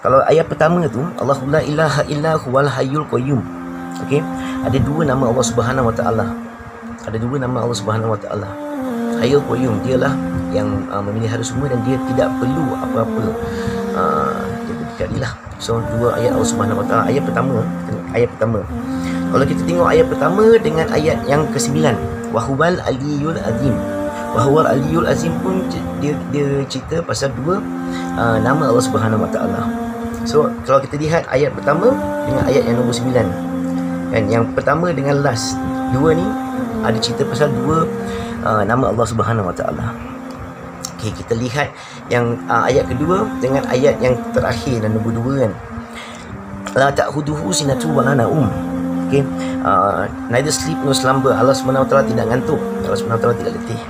Kalau ayat pertama tu, Allahu la ilaha illa huwal hayyul qayyum. Okey, ada dua nama Allah Subhanahu Wa Taala. Ada dua nama Allah Subhanahu Wa Taala. Hayyul qayyum, dialah yang memelihara semua dan dia tidak perlu apa-apa. Dia berdikarilah. So dua ayat Allah Subhanahu Wa Taala. Ayat pertama. Kalau kita tengok ayat pertama dengan ayat yang ke-9, wa huwal aliyul azim. Wa huwal aliyul azim pun dia cerita pasal dua nama Allah Subhanahu Wa Taala. So kalau kita lihat ayat pertama dengan ayat yang nombor 9, kan, yang pertama dengan last dua ni ada cerita pasal dua nama Allah Subhanahu Wa Taala. Okey, kita lihat yang ayat kedua dengan ayat yang terakhir dan nombor 2, kan. La ta'khuduhu sinatu wa la naum. Okey, neither sleep nor slumber. Allah Subhanahu Wa Taala tidak ngantuk. Allah Subhanahu Wa Taala tidak letih.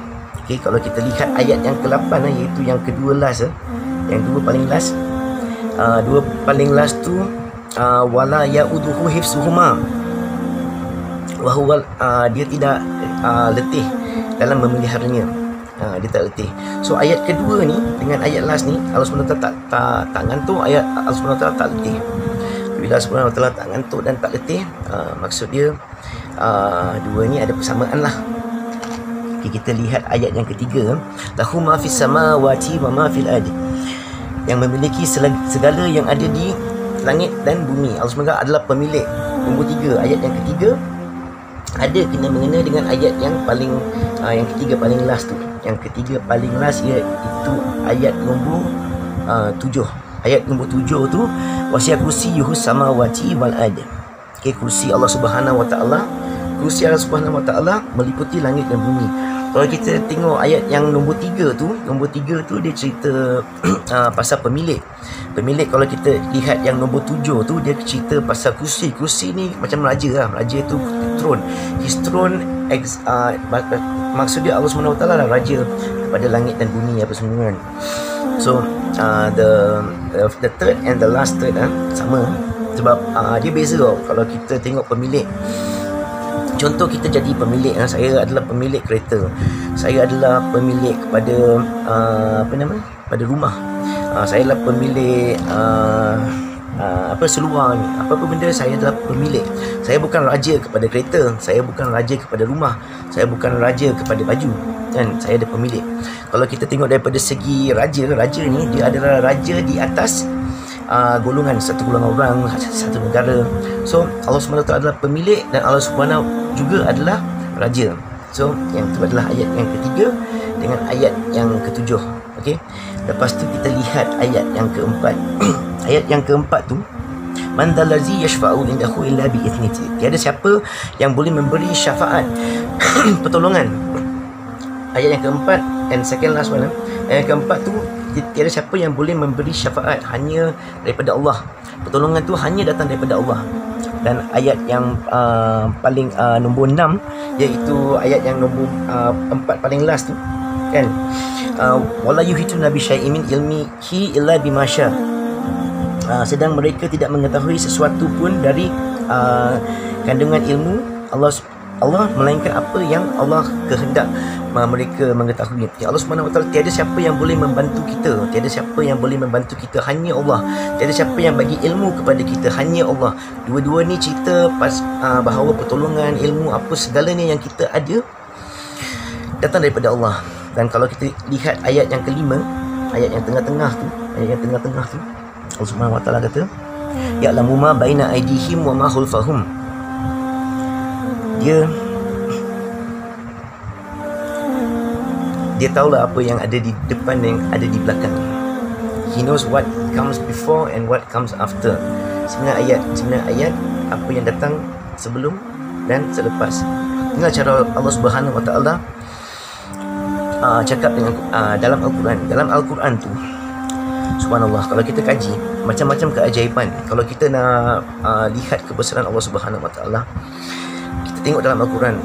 Okey, kalau kita lihat ayat yang ke-8 iaitu yang kedua last, yang dua paling last. Dua paling last tu wala yauduhu hifsuhuma. Wa huwa dia tidak letih dalam memeliharanya. Dia tak letih. So ayat kedua ni dengan ayat last ni, Allah SWT tak ngantuk. Ayat Allah SWT tak letih. Bila Allah SWT tak ngantuk dan tak letih, maksud dia dua ni ada persamaan lah. Okay, kita lihat ayat yang ketiga, lahu ma fis samawati wa ma fil ardi, yang memiliki segala yang ada di langit dan bumi. Allah SWT adalah pemilik. Nombor 3, ayat yang ketiga ada kena mengena dengan ayat yang paling yang ketiga paling last tu. Yang ketiga paling last iaitu ayat nombor 7. Ayat nombor 7 tu wasi'a kursiyuhu samawati wal ard. Okay, kursi Allah Subhanahu Wa Taala, kursi Allah Subhanahu Wa Taala meliputi langit dan bumi. Kalau kita tengok ayat yang nombor 3 tu dia cerita pasal pemilik. Kalau kita lihat yang nombor 7 tu dia cerita pasal kursi. Kursi ni macam raja lah. Raja tu throne. His throne maksud dia Allah SWT lah raja kepada langit dan bumi apa semua, kan. So the third and the last third sama. Sebab dia beza tau. Kalau kita tengok pemilik, contoh kita jadi pemilik, saya adalah pemilik kereta, saya adalah pemilik kepada pada rumah, saya adalah pemilik seluar ni, apa-apa benda saya adalah pemilik. Saya bukan raja kepada kereta, saya bukan raja kepada rumah, saya bukan raja kepada baju, kan. Saya ada pemilik. Kalau kita tengok daripada segi raja ni dia adalah raja di atas golongan, satu golongan orang, satu negara. So Allah SWT adalah pemilik dan Allah SWT juga adalah raja. So yang itu adalah ayat yang ketiga dengan ayat yang ketujuh. Okey, lepas tu kita lihat ayat yang keempat. Ayat yang keempat tu, man dalazi yashfa'u indahu illa bi idnihi. Tiada siapa yang boleh memberi syafaat pertolongan. Ayat yang keempat and second last one. Ayat yang keempat tu, tiada siapa yang boleh memberi syafaat hanya daripada Allah. Pertolongan tu hanya datang daripada Allah. Dan ayat yang paling nombor 6 iaitu ayat yang nombor 4 paling last tu, kan, wala yuhituna bi syai'in min ilmihi illa bima syaa. Sedang mereka tidak mengetahui sesuatu pun dari kandungan ilmu Allah melainkan apa yang Allah kehendak mereka mengetahui. Ya, Allah Subhanahu Wa Taala, tiada siapa yang boleh membantu kita, tiada siapa yang boleh membantu kita, hanya Allah. Tiada siapa yang bagi ilmu kepada kita, hanya Allah. Dua-dua ni cerita bahawa pertolongan, ilmu, apa segalanya yang kita ada datang daripada Allah. Dan kalau kita lihat ayat yang kelima, ayat yang tengah-tengah tu, Allah Subhanahu Wa Taala kata, ya'lamu ma baina aydihim wa ma khalfahum. Dia tahulah apa yang ada di depan dan yang ada di belakang. He knows what comes before and what comes after. Sembilan ayat apa yang datang sebelum dan selepas. Inilah cara Allah Subhanahu Wa Taala cakap dengan dalam Al-Quran. Dalam Al-Quran tu, subhanallah, kalau kita kaji macam-macam keajaiban. Kalau kita nak lihat kebesaran Allah Subhanahu Wa Taala, kita tengok dalam Al-Quran.